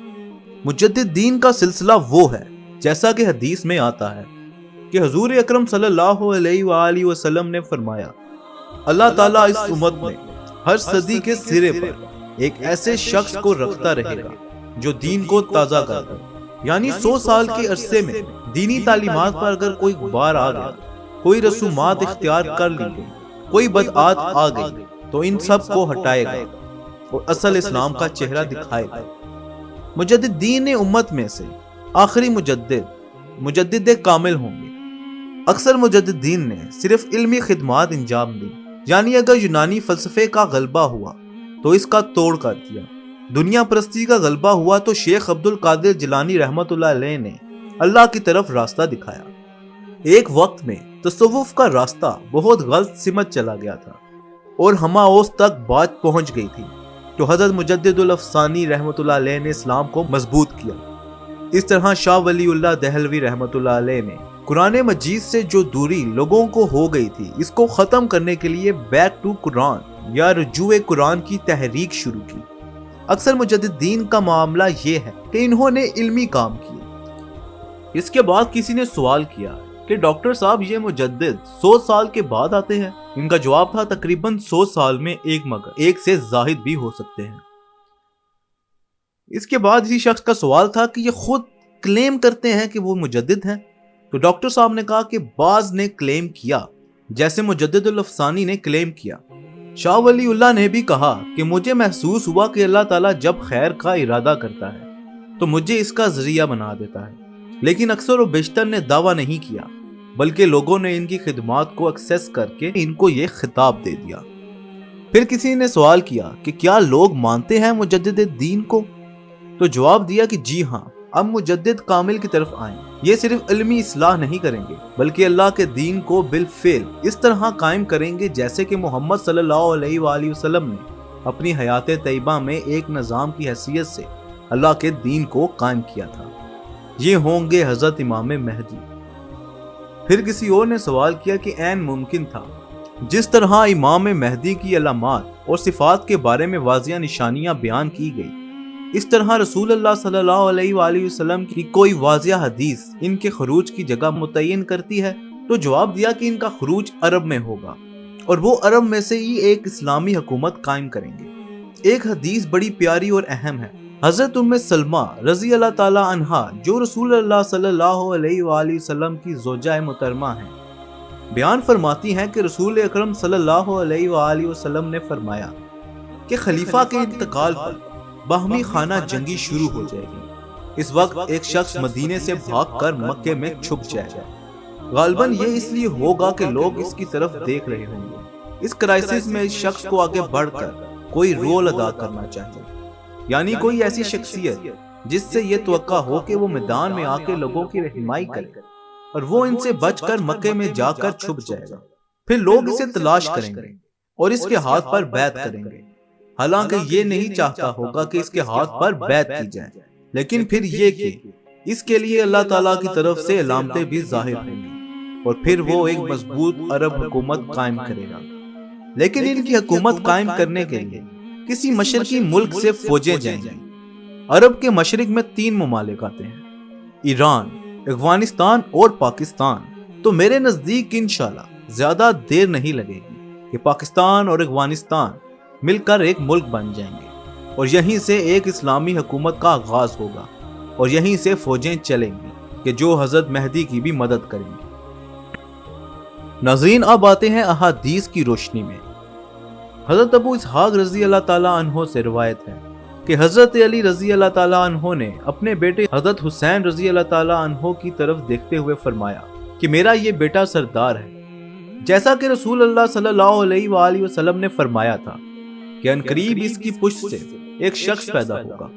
Speaker 1: مجدد دین کا سلسلہ وہ ہے جیسا کہ حدیث میں آتا ہے کہ حضور اکرم صلی اللہ علیہ وآلہ وسلم نے فرمایا، اللہ تعالیٰ اس امت میں ہر صدی کے سرے پر ایک ایسے شخص کو رکھتا رہے گا جو دین کو تازہ کر دے، یعنی 100 سال کے عرصے میں دینی تعلیمات پر اگر کوئی غبار آ گیا، کوئی رسومات اختیار کر لی گئی، کوئی بدعات آ گئی، تو ان سب کو ہٹائے گا اور اصل اسلام کا چہرہ دکھائے گا۔ مجدد دین امت میں سے آخری مجدد کامل ہوں گے۔ اکثر مجددین نے صرف علمی خدمات انجام دی، یعنی اگر یونانی فلسفے کا غلبہ ہوا تو اس کا توڑ کر دیا، دنیا پرستی کا غلبہ ہوا تو شیخ عبد القادر جیلانی رحمۃ اللہ علیہ نے اللہ کی طرف راستہ دکھایا۔ ایک وقت میں تصوف کا راستہ بہت غلط سمت چلا گیا تھا اور ہماؤس تک بات پہنچ گئی تھی، تو حضرت مجدد الافسانی رحمۃ اللہ علیہ نے اسلام کو مضبوط کیا۔ اس طرح شاہ ولی اللہ دہلوی رحمۃ اللہ علیہ نے قرآن مجید سے جو دوری لوگوں کو ہو گئی تھی، اس کو ختم کرنے کے لیے بیک ٹو قرآن یا رجوع قرآن کی تحریک شروع کی۔ اکثر مجددین کا معاملہ یہ ہے کہ انہوں نے علمی کام کیے۔ اس کے بعد کسی نے سوال کیا کہ ڈاکٹر صاحب، یہ مجدد 100 سال کے بعد آتے ہیں؟ ان کا جواب تھا تقریباً 100 سال میں ایک، مگر ایک سے زائد بھی ہو سکتے ہیں۔ اس کے بعد اسی شخص کا سوال تھا کہ یہ خود کلیم کرتے ہیں کہ وہ مجدد ہیں؟ تو ڈاکٹر صاحب نے کہا کہ بعض نے کلیم کیا، جیسے مجدد الافسانی نے کلیم کیا۔ شاہ ولی اللہ نے بھی کہا کہ مجھے محسوس ہوا کہ اللہ تعالیٰ جب خیر کا ارادہ کرتا ہے تو مجھے اس کا ذریعہ بنا دیتا ہے، لیکن اکثر و بیشتر نے دعویٰ نہیں کیا، بلکہ لوگوں نے ان کی خدمات کو ایکسس کر کے ان کو یہ خطاب دے دیا۔ پھر کسی نے سوال کیا کہ کیا لوگ مانتے ہیں مجدد دین کو؟ تو جواب دیا کہ جی ہاں، اب مجدد کامل کی طرف آئیں۔ یہ صرف علمی اصلاح نہیں کریں گے بلکہ اللہ کے دین کو بالفعل اس طرح قائم کریں گے جیسے کہ محمد صلی اللہ علیہ وآلہ وسلم نے اپنی حیات طیبہ میں ایک نظام کی حیثیت سے اللہ کے دین کو قائم کیا تھا۔ یہ ہوں گے حضرت امام مہدی۔ پھر کسی اور نے سوال کیا کہ عین ممکن تھا جس طرح امام مہدی کی علامات اور صفات کے بارے میں واضح نشانیاں بیان کی گئی، اس طرح رسول اللہ صلی اللہ علیہ وآلہ وسلم کی کوئی واضح حدیث ان کے خروج کی جگہ متعین کرتی ہے؟ تو جواب دیا کہ ان کا خروج عرب میں ہوگا اور وہ عرب میں سے ہی ایک اسلامی حکومت قائم کریں گے۔ ایک حدیث بڑی پیاری اور اہم ہے۔ حضرت ام سلمہ رضی اللہ تعالی عنہا جو رسول اللہ صلی اللہ علیہ وآلہ وسلم کی زوجہ محترمہ ہیں، بیان فرماتی ہیں کہ رسول اکرم صلی اللہ علیہ وآلہ وسلم نے فرمایا کہ خلیفہ کے انتقال پر باہمی خانہ جنگی شروع ہو جائے گی۔ اس وقت ایک شخص مدینے سے بھاگ کر مکے میں چھپ جائے گا۔ غالباً یہ اس لیے ہوگا کہ لوگ اس کی طرف دیکھ رہے ہوں گے۔ اس کرائسس میں اس شخص کو آگے بڑھ کر کوئی رول ادا کرنا چاہیے، یعنی کوئی ایسی شخصیت جس سے یہ توقع ہو کہ وہ میدان میں آ کے لوگوں کی رہنمائی کرے، اور وہ ان سے بچ کر مکے میں جا کر چھپ جائے گا۔ پھر لوگ اسے تلاش کریں گے اور اس کے ہاتھ پر بیعت کریں گے، حالانکہ یہ نہیں چاہتا ہوگا کہ اس کے ہاتھ پر بیعت کی جائے، لیکن پھر یہ کہ اس کے لیے اللہ تعالیٰ کی طرف سے علامتیں بھی ظاہر ہوں گی، اور پھر وہ ایک مضبوط عرب حکومت قائم کرے گا۔ لیکن ان کی حکومت قائم کرنے کے لیے کسی مشرقی ملک سے فوجیں جائیں گی۔ عرب کے مشرق میں 3 ممالک آتے ہیں، ایران، افغانستان اور پاکستان۔ تو میرے نزدیک انشاءاللہ زیادہ دیر نہیں لگے گی کہ پاکستان اور افغانستان مل کر ایک ملک بن جائیں گے، اور یہیں سے ایک اسلامی حکومت کا آغاز ہوگا، اور یہیں سے فوجیں چلیں گی کہ جو حضرت مہدی کی بھی مدد کریں گے۔ ناظرین، اب آتے ہیں احادیث کی روشنی میں۔ حضرت ابو اسحاق رضی اللہ تعالیٰ عنہ سے روایت ہے کہ حضرت علی رضی اللہ تعالیٰ عنہ نے اپنے بیٹے حضرت حسین رضی اللہ تعالیٰ عنہ کی طرف دیکھتے ہوئے فرمایا کہ میرا یہ بیٹا سردار ہے، جیسا کہ رسول اللہ صلی اللہ علیہ وآلہ وسلم نے فرمایا تھا کہ عنقریب اس کی پشت سے ایک شخص پیدا ہوگا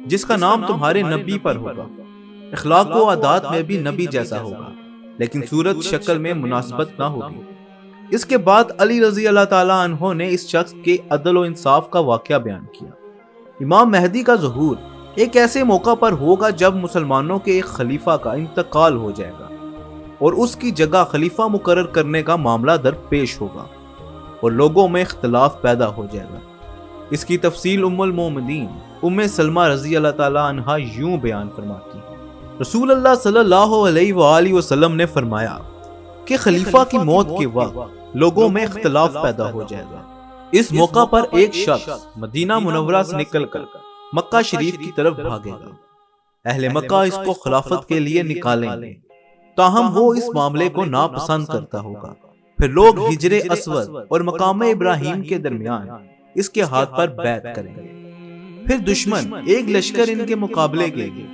Speaker 1: جس کا نام تمہارے نبی پر ہوگا، اخلاق و عادات میں بھی نبی جیسا ہوگا، لیکن صورت شکل میں مناسبت نہ ہوگی۔ اس کے بعد علی رضی اللہ تعالیٰ عنہ نے اس شخص کے عدل و انصاف کا واقعہ بیان کیا۔ امام مہدی کا ظہور ایک ایسے موقع پر ہوگا جب مسلمانوں کے ایک خلیفہ کا انتقال ہو جائے گا اور اس کی جگہ خلیفہ مقرر کرنے کا معاملہ درپیش ہوگا اور لوگوں میں اختلاف پیدا ہو جائے گا۔ اس کی تفصیل ام المومنین ام سلمہ رضی اللہ تعالیٰ عنہا یوں بیان فرماتی ہے، رسول اللہ صلی اللہ علیہ وآلہ وسلم نے فرمایا کہ خلیفہ کی موت کے وقت لوگوں میں اختلاف پیدا ہو جائے گا۔ اس موقع پر ایک شخص مدینہ منورہ سے نکل کر مکہ شریف کی طرف بھاگے گا۔ اہل مکہ اس کو خلافت کے لیے نکالیں گے، تاہم وہ اس معاملے کو ناپسند کرتا ہوگا۔ پھر لوگ حجر اسود اور مقام ابراہیم کے درمیان اس کے ہاتھ پر بیعت کریں گے۔ پھر دشمن ایک لشکر ان کے مقابلے کے لیے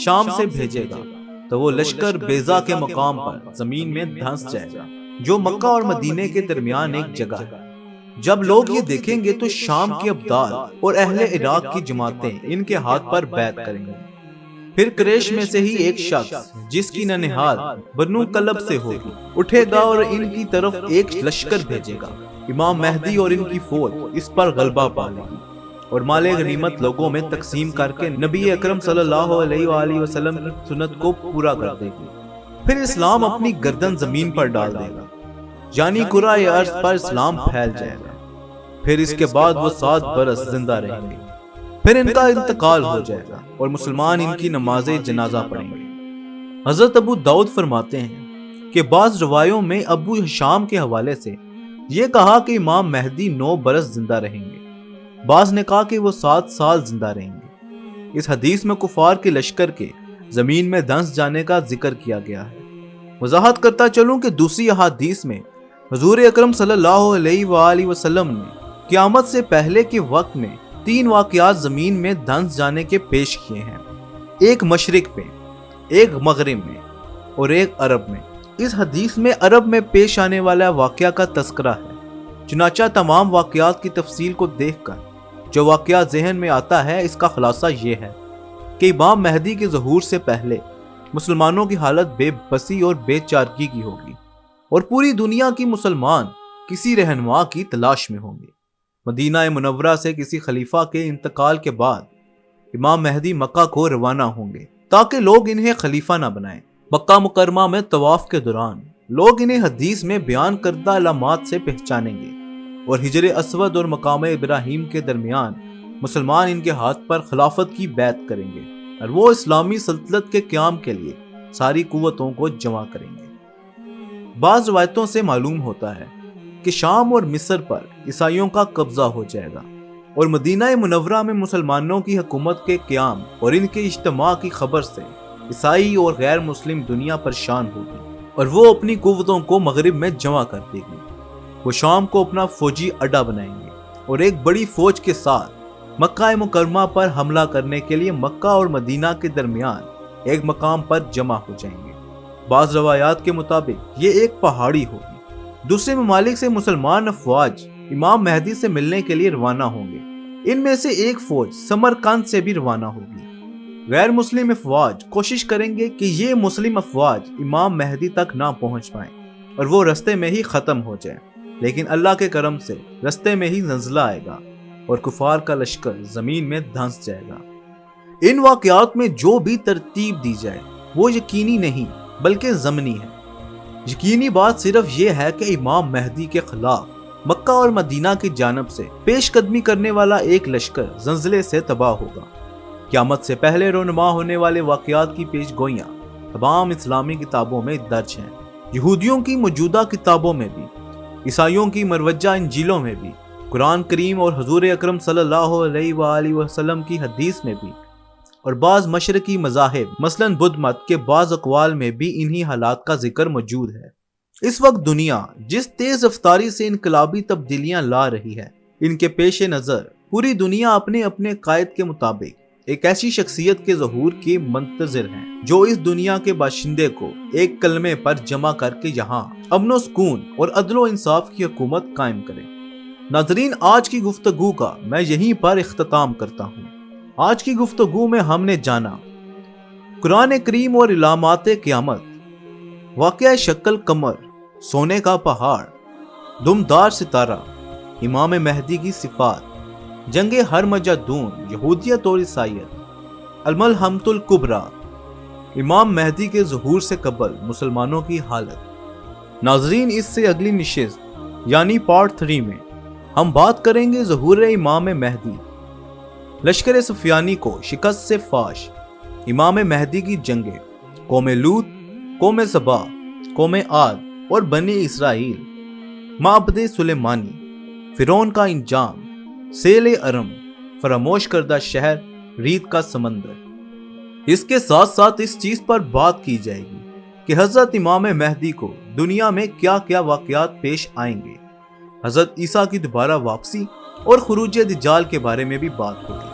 Speaker 1: شام سے بھیجے گا تو وہ لشکر بیضا کے مقام پر زمین میں دھنس جائے گا، جو مکہ اور مدینے کے درمیان ایک جگہ ہے۔ جب لوگ یہ دیکھیں گے تو شام کے ابدال اور اہل عراق کی جماعتیں ان کے ہاتھ پر بیعت کریں گے۔ پھر قریش میں سے ہی ایک شخص جس کی ننہال بنو کلب سے ہوگی اٹھے گا اور ان کی طرف ایک لشکر بھیجے گا۔ امام مہدی اور ان کی فوج اس پر غلبہ پا لے گی اور مال غنیمت لوگوں میں تقسیم کر کے نبی اکرم صلی اللہ علیہ وآلہ وسلم کی سنت کو پورا کر دے گی۔ پھر اسلام اپنی گردن زمین پر ڈال دے گا، یعنی کرۂ ارض پر اسلام پھیل جائے گا۔ پھر اس کے بعد وہ 7 برس زندہ رہیں گے، پھر ان کا انتقال ہو جائے گا اور مسلمان ان کی نماز جنازہ پڑھیں گے۔ حضرت ابو داؤد فرماتے ہیں کہ بعض روایوں میں ابو ہشام کے حوالے سے یہ کہا کہ امام مہدی 9 برس زندہ رہیں گے، بعض نے کہا کہ وہ 7 سال زندہ رہیں گے۔ اس حدیث میں کفار کے لشکر کے زمین میں دھنس جانے کا ذکر کیا گیا ہے۔ وضاحت کرتا چلوں کہ دوسری احادیث میں حضور اکرم صلی اللہ علیہ وآلہ وسلم نے قیامت سے پہلے کے وقت میں 3 واقعات زمین میں دھنس جانے کے پیش کیے ہیں، ایک مشرق میں، ایک مغرب میں اور ایک عرب میں۔ اس حدیث میں عرب میں پیش آنے والا واقعہ کا تذکرہ ہے، چنانچہ تمام واقعات کی تفصیل کو دیکھ کر جو واقعہ ذہن میں آتا ہے اس کا خلاصہ یہ ہے کہ امام مہدی کے ظہور سے پہلے مسلمانوں کی حالت بے بسی اور بے چارگی کی ہوگی اور پوری دنیا کی مسلمان کسی رہنما کی تلاش میں ہوں گے۔ مدینہ منورہ سے کسی خلیفہ کے انتقال کے بعد امام مہدی مکہ کو روانہ ہوں گے تاکہ لوگ انہیں خلیفہ نہ بنائیں۔ مکہ مکرمہ میں طواف کے دوران لوگ انہیں حدیث میں بیان کردہ علامات سے پہچانیں گے اور حجر اسود اور مقام ابراہیم کے درمیان مسلمان ان کے ہاتھ پر خلافت کی بیعت کریں گے اور وہ اسلامی سلطنت کے قیام کے لیے ساری قوتوں کو جمع کریں گے۔ بعض روایتوں سے معلوم ہوتا ہے کہ شام اور مصر پر عیسائیوں کا قبضہ ہو جائے گا اور مدینہ منورہ میں مسلمانوں کی حکومت کے قیام اور ان کے اجتماع کی خبر سے عیسائی اور غیر مسلم دنیا پریشان ہوگی اور وہ اپنی قوتوں کو مغرب میں جمع کر دے گی۔ وہ شام کو اپنا فوجی اڈا بنائیں گے اور ایک بڑی فوج کے ساتھ مکہ مکرمہ پر حملہ کرنے کے لیے مکہ اور مدینہ کے درمیان ایک مقام پر جمع ہو جائیں گے۔ بعض روایات کے مطابق یہ ایک پہاڑی ہوگی۔ دوسرے ممالک سے مسلمان افواج امام مہدی سے ملنے کے لیے روانہ ہوں گے۔ ان میں سے ایک فوج سمرقند سے بھی روانہ ہوگی۔ غیر مسلم افواج کوشش کریں گے کہ یہ مسلم افواج امام مہدی تک نہ پہنچ پائیں اور وہ رستے میں ہی ختم ہو جائیں، لیکن اللہ کے کرم سے رستے میں ہی زلزلہ آئے گا اور کفار کا لشکر زمین میں دھنس جائے گا۔ ان واقعات میں جو بھی ترتیب دی جائے وہ یقینی نہیں بلکہ ضمنی ہے۔ یقینی بات صرف یہ ہے کہ امام مہدی کے خلاف مکہ اور مدینہ کی جانب سے پیش قدمی کرنے والا ایک لشکر زلزلے سے تباہ ہوگا۔ قیامت سے پہلے رونما ہونے والے واقعات کی پیش گوئیاں تمام اسلامی کتابوں میں درج ہیں، یہودیوں کی موجودہ کتابوں میں بھی، عیسائیوں کی مروجہ انجیلوں میں بھی، قرآن کریم اور حضور اکرم صلی اللہ علیہ وآلہ وسلم کی حدیث میں بھی، اور بعض مشرقی مذاہب مثلا بدھ مت کے بعض اقوال میں بھی انہی حالات کا ذکر موجود ہے۔ اس وقت دنیا جس تیز رفتاری سے انقلابی تبدیلیاں لا رہی ہے، ان کے پیش نظر پوری دنیا اپنے اپنے قائد کے مطابق ایک ایسی شخصیت کے ظہور کی منتظر ہیں جو اس دنیا کے باشندے کو ایک کلمے پر جمع کر کے یہاں امن و سکون اور عدل و انصاف کی حکومت قائم کرے۔ ناظرین، آج کی گفتگو کا میں یہیں پر اختتام کرتا ہوں۔ آج کی گفتگو میں ہم نے جانا قرآن کریم اور علامات قیامت، واقعہ شکل قمر، سونے کا پہاڑ، دمدار ستارہ، امام مہدی کی صفات، جنگ ہرمجدون، یہودیت اور عیسائیت، الملحمۃ الکبریٰ، امام مہدی کے ظہور سے قبل مسلمانوں کی حالت۔ ناظرین، اس سے اگلی نشست یعنی پارٹ 3 میں ہم بات کریں گے ظہور امام مہدی، لشکر سفیانی کو شکست سے فاش، امام مہدی کی جنگیں، قوم لوط، قوم سبا، قوم عاد اور بنی اسرائیل، معبد سلیمانی، فرعون کا انجام، سیل ارم، فراموش کردہ شہر، ریت کا سمندر۔ اس کے ساتھ ساتھ اس چیز پر بات کی جائے گی کہ حضرت امام مہدی کو دنیا میں کیا کیا واقعات پیش آئیں گے، حضرت عیسیٰ کی دوبارہ واپسی اور خروج دجال کے بارے میں بھی بات ہوگی۔